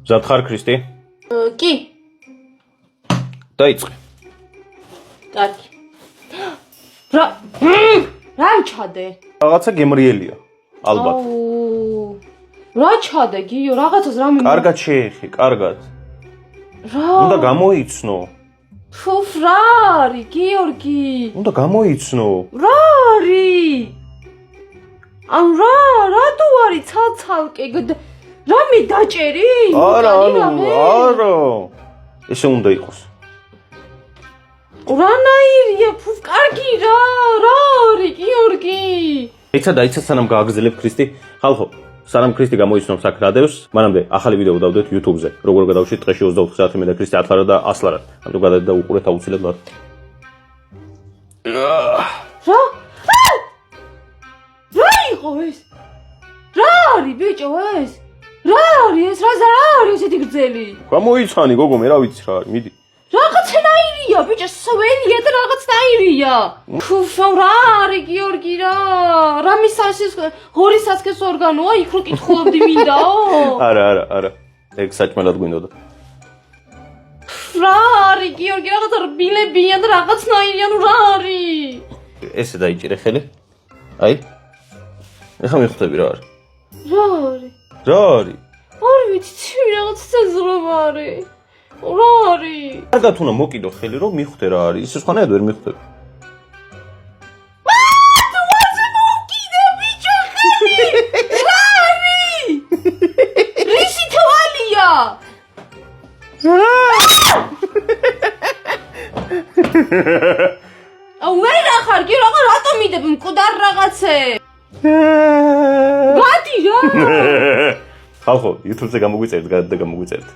მზად ხარ ქრისტი? კი. დაიწყე. კარგი. რა ჩადე? რაღაცა გემრიელია, ალბათ. რა ჩადე, გიო, რაღაცას რა მინდა. კარგად შეეხი, კარგად. რა? უნდა გამოიცნო. ფუფ, რა არის, გიორგი? უნდა გამოიცნო. რა არის? ან რატო არის ცალცალკე? რამე დაჭერი? არა, ესე უნდა იყოს. რანაირია, ფუფ, კარგი რა არის, გიორგი? დაიცა სანამ გააგრძელებ ქრისტი. ხალხო, სანამ ქრისტი გამოიცნობს აქ რადევს, მანამდე ახალი ვიდეო დავდეთ YouTube-ზე. როგორ გადავშით დღეში 24 საათი მე და ქრისტი 10 ლარად და 100 ლარად. ამიტომ გადადეთ და უყურეთ აუცილებლად ლარ. რა? რა იყო ეს? რა არის ბიჭო ეს? რა არის ეს? რა არის ესეთი გრძელი? გამოიცანი გოგო, მე რა ვიცი რა არის, მიდი. რაღაცნაირია ბიჭო, სველია და რაღაცნაირია. ფუფა, რა არის გიორგი რა? რა მისასის ღორის სასქეს ორგანოა, იქ რო კითხულობდი მინდაო? არა. ეგ საჭმელად გვინდოდა. რა არის გიორგი, რაღაცა რბილებია და რაღაცნაირია, ნუ რა არის? ესე დაიჭირე ხელი. აი. ეხლა მიხვდები რა არის. რა არის? რა არის? არ ვიცი, რაღაც ცეზრობა არის. რა არის? კარგად უნდა მოკიდო ხელი რომ მიხვდე რა არის. ისე სხვანაირად ვერ მიხვდები. ვაზე მოკიდე ბიჭო ხელი. რა არის? რისი თვალია? აუ მე რა ხარ კი რაღა რატომ მიდებ მკვდარ რაღაცე? გადი რა. ხალხო, YouTube-ზე გამოგვიწერეთ, გადადა გამოგვიწერეთ.